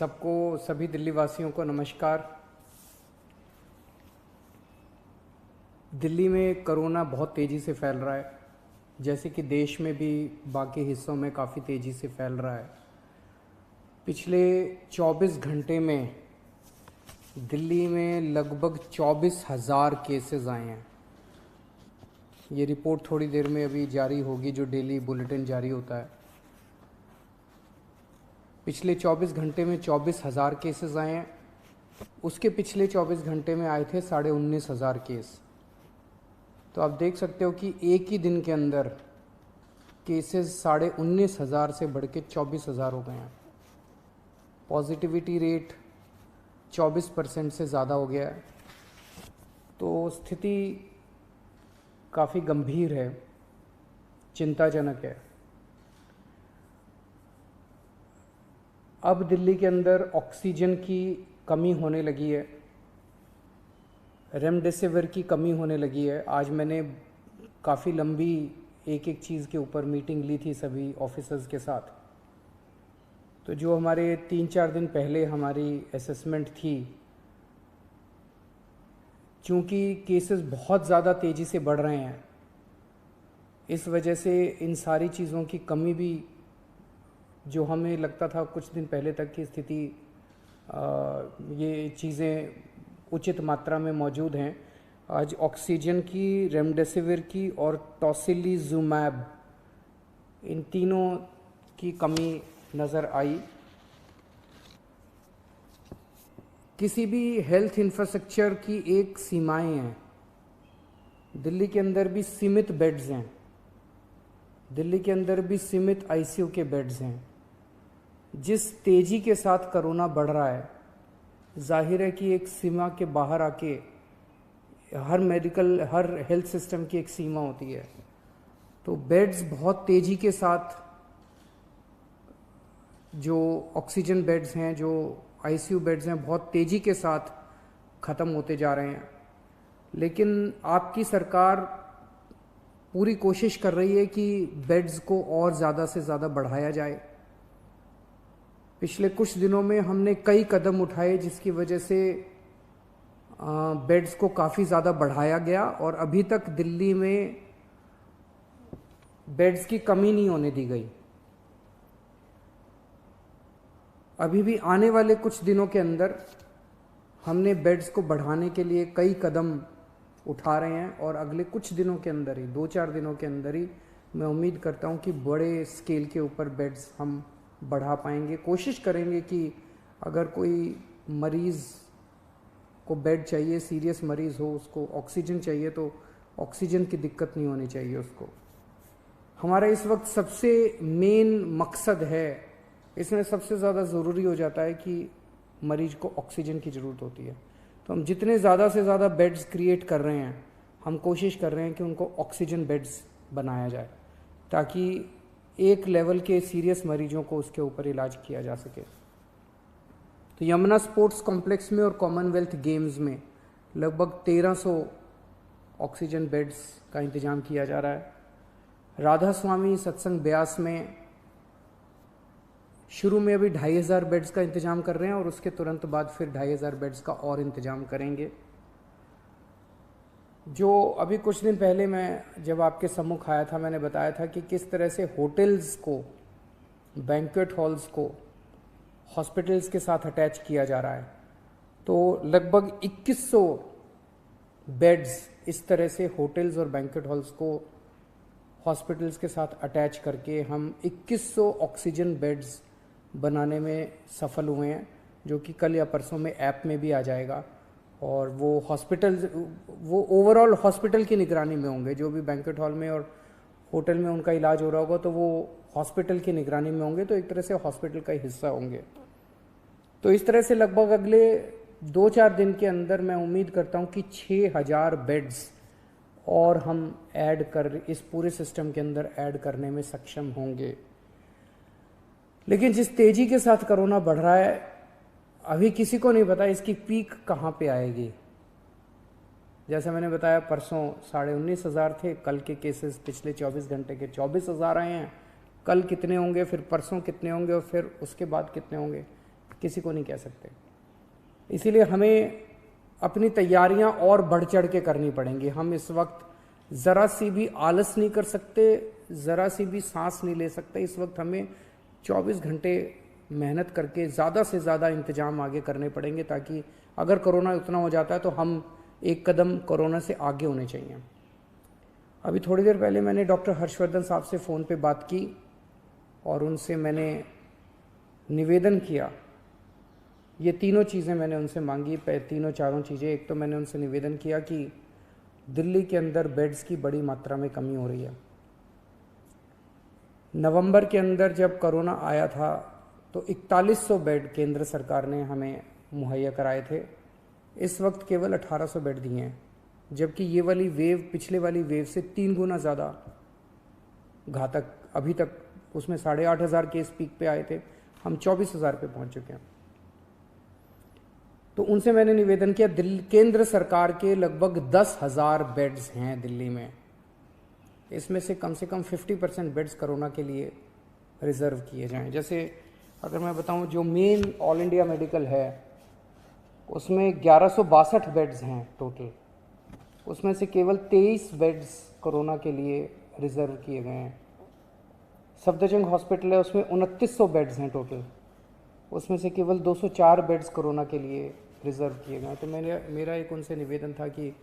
सबको, सभी दिल्ली वासियों को नमस्कार। दिल्ली में कोरोना बहुत तेज़ी से फैल रहा है, जैसे कि देश में भी बाकी हिस्सों में काफ़ी तेज़ी से फैल रहा है। पिछले 24 घंटे में दिल्ली में लगभग 24,000 केसेस आए हैं। ये रिपोर्ट थोड़ी देर में अभी जारी होगी, जो डेली बुलेटिन जारी होता है। पिछले 24 घंटे में 24,000 केसेस आए हैं। उसके पिछले 24 घंटे में आए थे 19,500 केस। तो आप देख सकते हो कि एक ही दिन के अंदर केसेस 19,500 से बढ़ के 24,000 हो गए हैं। पॉजिटिविटी रेट 24% से ज़्यादा हो गया है। तो स्थिति काफ़ी गंभीर है, चिंताजनक है। अब दिल्ली के अंदर ऑक्सीजन की कमी होने लगी है, रेमडेसिविर की कमी होने लगी है। आज मैंने काफ़ी लंबी एक एक चीज़ के ऊपर मीटिंग ली थी सभी ऑफिसर्स के साथ। तो जो हमारे 3-4 दिन पहले हमारी असेसमेंट थी, चूँकि केसेस बहुत ज़्यादा तेज़ी से बढ़ रहे हैं, इस वजह से इन सारी चीज़ों की कमी भी, जो हमें लगता था कुछ दिन पहले तक की स्थिति ये चीज़ें उचित मात्रा में मौजूद हैं, आज ऑक्सीजन की, रेमडेसिविर की और टोसिलीजुमैब, इन तीनों की कमी नज़र आई। किसी भी हेल्थ इंफ्रास्ट्रक्चर की एक सीमाएं हैं। दिल्ली के अंदर भी सीमित बेड्स हैं, दिल्ली के अंदर भी सीमित आईसीयू के बेड्स हैं। जिस तेज़ी के साथ कोरोना बढ़ रहा है, जाहिर है कि एक सीमा के बाहर आके हर हेल्थ सिस्टम की एक सीमा होती है। तो बेड्स बहुत तेज़ी के साथ, जो ऑक्सीजन बेड्स हैं, जो आईसीयू बेड्स हैं, बहुत तेज़ी के साथ ख़त्म होते जा रहे हैं। लेकिन आपकी सरकार पूरी कोशिश कर रही है कि बेड्स को और ज़्यादा से ज़्यादा बढ़ाया जाए। पिछले कुछ दिनों में हमने कई कदम उठाए, जिसकी वजह से बेड्स को काफ़ी ज़्यादा बढ़ाया गया और अभी तक दिल्ली में बेड्स की कमी नहीं होने दी गई। अभी भी आने वाले कुछ दिनों के अंदर हमने बेड्स को बढ़ाने के लिए कई कदम उठा रहे हैं और अगले कुछ दिनों के अंदर ही, 2-4 दिनों के अंदर ही, मैं उम्मीद करता हूं कि बड़े स्केल के ऊपर बेड्स हम बढ़ा पाएंगे। कोशिश करेंगे कि अगर कोई मरीज़ को बेड चाहिए, सीरियस मरीज़ हो, उसको ऑक्सीजन चाहिए, तो ऑक्सीजन की दिक्कत नहीं होनी चाहिए उसको। हमारा इस वक्त सबसे मेन मकसद है, इसमें सबसे ज़्यादा ज़रूरी हो जाता है कि मरीज को ऑक्सीजन की ज़रूरत होती है। तो हम जितने ज़्यादा से ज़्यादा बेड्स क्रिएट कर रहे हैं, हम कोशिश कर रहे हैं कि उनको ऑक्सीजन बेड्स बनाया जाए, ताकि एक लेवल के सीरियस मरीजों को उसके ऊपर इलाज किया जा सके। तो यमुना स्पोर्ट्स कॉम्प्लेक्स में और कॉमनवेल्थ गेम्स में लगभग 1300 ऑक्सीजन बेड्स का इंतज़ाम किया जा रहा है। राधा स्वामी सत्संग ब्यास में शुरू में अभी 2,500 बेड्स का इंतज़ाम कर रहे हैं और उसके तुरंत बाद फिर 2,500 बेड्स का और इंतज़ाम करेंगे। जो अभी कुछ दिन पहले मैं जब आपके सम्मुख आया था, मैंने बताया था कि किस तरह से होटल्स को, बैंक्वेट हॉल्स को हॉस्पिटल्स के साथ अटैच किया जा रहा है। तो लगभग 2100 बेड्स इस तरह से होटल्स और बैंक्वेट हॉल्स को हॉस्पिटल्स के साथ अटैच करके हम 2100 ऑक्सीजन बेड्स बनाने में सफल हुए हैं, जो कि कल या परसों में ऐप में भी आ जाएगा। और वो ओवरऑल हॉस्पिटल की निगरानी में होंगे। जो भी बैंक्वेट हॉल में और होटल में उनका इलाज हो रहा होगा, तो वो हॉस्पिटल की निगरानी में होंगे, तो एक तरह से हॉस्पिटल का हिस्सा होंगे। तो इस तरह से लगभग अगले 2-4 दिन के अंदर मैं उम्मीद करता हूँ कि 6,000 बेड्स और हम इस पूरे सिस्टम के अंदर ऐड करने में सक्षम होंगे। लेकिन जिस तेजी के साथ कोरोना बढ़ रहा है, अभी किसी को नहीं पता इसकी पीक कहाँ पे आएगी। जैसे मैंने बताया, परसों 19,500 थे, कल के केसेस पिछले 24 घंटे के 24,000 आए हैं। कल कितने होंगे, फिर परसों कितने होंगे और फिर उसके बाद कितने होंगे, किसी को नहीं कह सकते। इसीलिए हमें अपनी तैयारियां और बढ़ चढ़ के करनी पड़ेंगी। हम इस वक्त ज़रा सी भी आलस नहीं कर सकते, ज़रा सी भी सांस नहीं ले सकते। इस वक्त हमें 24 घंटे मेहनत करके ज़्यादा से ज़्यादा इंतजाम आगे करने पड़ेंगे, ताकि अगर कोरोना उतना हो जाता है तो हम एक कदम कोरोना से आगे होने चाहिए। अभी थोड़ी देर पहले मैंने डॉक्टर हर्षवर्धन साहब से फ़ोन पे बात की और उनसे मैंने निवेदन किया। ये तीनों चीज़ें मैंने उनसे मांगी, तीनों चारों चीज़ें। एक तो मैंने उनसे निवेदन किया कि दिल्ली के अंदर बेड्स की बड़ी मात्रा में कमी हो रही है। नवंबर के अंदर जब कोरोना आया था तो 4100 बेड केंद्र सरकार ने हमें मुहैया कराए थे। इस वक्त केवल 1800 बेड दिए हैं, जबकि ये वाली वेव पिछले वाली वेव से 3 गुना ज़्यादा घातक अभी तक। उसमें 8500 केस पीक पे आए थे, हम 24,000 पे पहुंच चुके हैं। तो उनसे मैंने निवेदन किया, केंद्र सरकार के लगभग 10,000 बेड्स हैं दिल्ली में, इसमें से कम 50% बेड्स कोरोना के लिए रिजर्व किए जाएं। जैसे अगर मैं बताऊं, जो मेन ऑल इंडिया मेडिकल है उसमें 1162 बेड्स हैं टोटल, उसमें से केवल 23 बेड्स कोरोना के लिए रिजर्व किए गए हैं। सफदरजंग हॉस्पिटल है, उसमें 2900 बेड्स हैं टोटल, उसमें से केवल 204 बेड्स कोरोना के लिए रिजर्व किए गए हैं। तो मेरा एक उनसे निवेदन था कि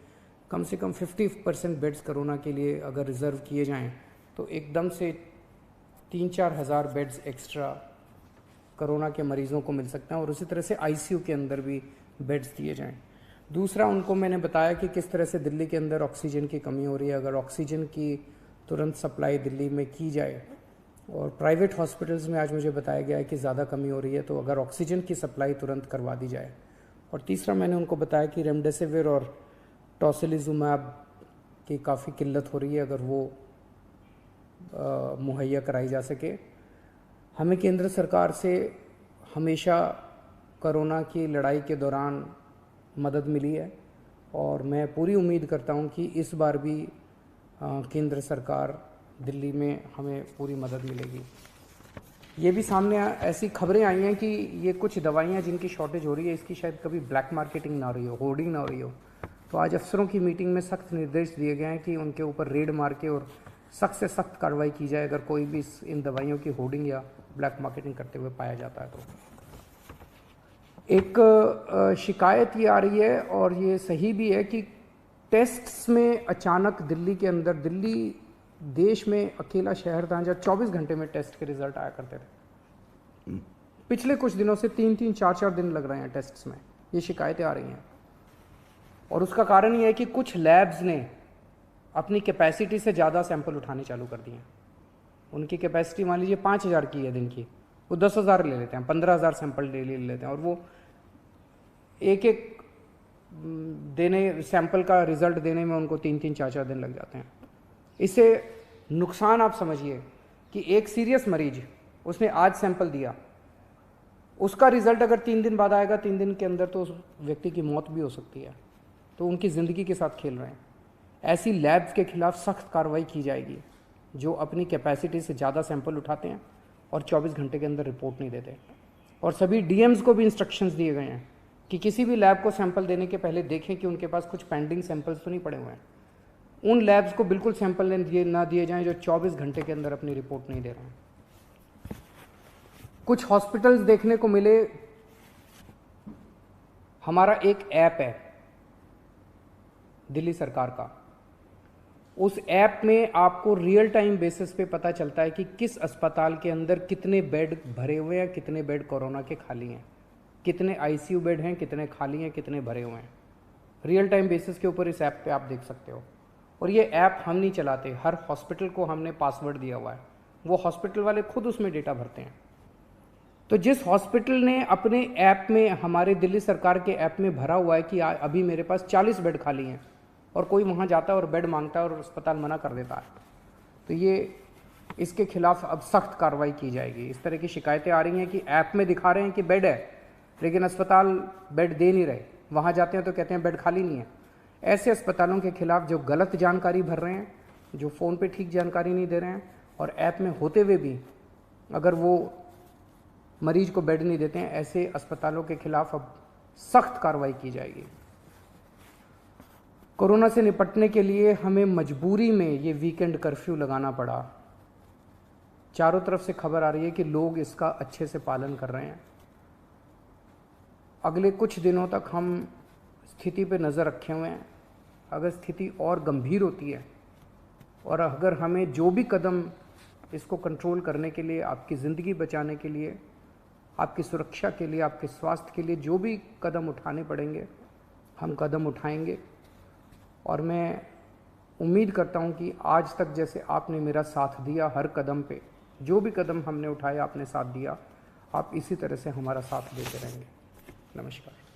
कम से कम 50% बेड्स कोरोना के लिए अगर रिज़र्व किए जाएं तो एकदम से 3-4 हज़ार बेड्स एक्स्ट्रा कोरोना के मरीज़ों को मिल सकते हैं, और उसी तरह से आईसीयू के अंदर भी बेड्स दिए जाएं। दूसरा, उनको मैंने बताया कि किस तरह से दिल्ली के अंदर ऑक्सीजन की कमी हो रही है। अगर ऑक्सीजन की तुरंत सप्लाई दिल्ली में की जाए, और प्राइवेट हॉस्पिटल्स में आज मुझे बताया गया है कि ज़्यादा कमी हो रही है, तो अगर ऑक्सीजन की सप्लाई तुरंत करवा दी जाए। और तीसरा, मैंने उनको बताया कि रेमडेसिविर और टोसिलिजुमैब की काफ़ी किल्लत हो रही है, अगर वो मुहैया कराई जा सके। हमें केंद्र सरकार से हमेशा कोरोना की लड़ाई के दौरान मदद मिली है, और मैं पूरी उम्मीद करता हूं कि इस बार भी केंद्र सरकार दिल्ली में हमें पूरी मदद मिलेगी। ये भी सामने ऐसी खबरें आई हैं कि ये कुछ दवाइयाँ जिनकी शॉर्टेज हो रही है, इसकी शायद कभी ब्लैक मार्केटिंग ना हो रही हो, होर्डिंग ना हो रही हो। तो आज अफसरों की मीटिंग में सख्त निर्देश दिए गए हैं कि उनके ऊपर रेड मार के और सख्त से सख्त कार्रवाई की जाए अगर कोई भी इन दवाइयों की होर्डिंग या ब्लैक मार्केटिंग करते हुए पाया जाता है। तो एक शिकायत ये आ रही है, और ये सही भी है, कि टेस्ट्स में अचानक दिल्ली के अंदर, दिल्ली देश में अकेला शहर था जहाँ 24 घंटे में टेस्ट के रिजल्ट आया करते थे। पिछले कुछ दिनों से 3-3, 4-4 दिन लग रहे हैं टेस्ट्स में, ये शिकायतें आ रही हैं। और उसका कारण ये है कि कुछ लैब्स ने अपनी कैपेसिटी से ज़्यादा सैंपल उठाने चालू कर दिए हैं। उनकी कैपेसिटी मान लीजिए 5,000 की है दिन की, वो 10,000 ले लेते हैं, 15,000 सैंपल डेली ले लेते हैं, और वो एक देने सैंपल का रिजल्ट देने में उनको 3-3, 4-4 दिन लग जाते हैं। इससे नुकसान आप समझिए कि एक सीरियस मरीज, उसने आज सैंपल दिया, उसका रिजल्ट अगर 3 दिन बाद आएगा, 3 दिन के अंदर तो उस व्यक्ति की मौत भी हो सकती है। तो उनकी ज़िंदगी के साथ खेल रहे हैं। ऐसी लैब्स के खिलाफ सख्त कार्रवाई की जाएगी जो अपनी कैपेसिटी से ज़्यादा सैंपल उठाते हैं और 24 घंटे के अंदर रिपोर्ट नहीं देते। और सभी डीएम्स को भी इंस्ट्रक्शंस दिए गए हैं कि किसी भी लैब को सैंपल देने के पहले देखें कि उनके पास कुछ पेंडिंग सैंपल्स तो नहीं पड़े हुए हैं। उन लैब्स को बिल्कुल सैंपल ना दिए जाएं जो 24 घंटे के अंदर अपनी रिपोर्ट नहीं दे रहे हैं। कुछ हॉस्पिटल्स देखने को मिले, हमारा एक ऐप है दिल्ली सरकार का, उस ऐप में आपको रियल टाइम बेसिस पे पता चलता है कि किस अस्पताल के अंदर कितने बेड भरे हुए हैं, कितने बेड कोरोना के खाली हैं, कितने आईसीयू बेड हैं, कितने खाली हैं, कितने भरे हुए हैं। रियल टाइम बेसिस के ऊपर इस ऐप पे आप देख सकते हो। और ये ऐप हम नहीं चलाते, हर हॉस्पिटल को हमने पासवर्ड दिया हुआ है, वो हॉस्पिटल वाले खुद उसमें डेटा भरते हैं। तो जिस हॉस्पिटल ने अपने ऐप में, हमारे दिल्ली सरकार के ऐप में भरा हुआ है कि अभी मेरे पास 40 बेड खाली हैं, और कोई वहाँ जाता है और बेड मांगता है और अस्पताल मना कर देता है, तो ये इसके खिलाफ अब सख्त कार्रवाई की जाएगी। इस तरह की शिकायतें आ रही हैं कि ऐप में दिखा रहे हैं कि बेड है, लेकिन अस्पताल बेड दे नहीं रहे, वहाँ जाते हैं तो कहते हैं बेड खाली नहीं है। ऐसे अस्पतालों के खिलाफ जो गलत जानकारी भर रहे हैं, जो फ़ोन पे ठीक जानकारी नहीं दे रहे हैं, और ऐप में होते हुए भी अगर वो मरीज को बेड नहीं देते हैं, ऐसे अस्पतालों के खिलाफ अब सख्त कार्रवाई की जाएगी। कोरोना से निपटने के लिए हमें मजबूरी में ये वीकेंड कर्फ्यू लगाना पड़ा। चारों तरफ से खबर आ रही है कि लोग इसका अच्छे से पालन कर रहे हैं। अगले कुछ दिनों तक हम स्थिति पे नज़र रखे हुए हैं। अगर स्थिति और गंभीर होती है और अगर हमें जो भी कदम इसको कंट्रोल करने के लिए, आपकी ज़िंदगी बचाने के लिए, आपकी सुरक्षा के लिए, आपके स्वास्थ्य के लिए जो भी कदम उठाने पड़ेंगे, हम कदम उठाएंगे। और मैं उम्मीद करता हूं कि आज तक जैसे आपने मेरा साथ दिया, हर कदम पे जो भी कदम हमने उठाया आपने साथ दिया, आप इसी तरह से हमारा साथ देते रहेंगे। नमस्कार।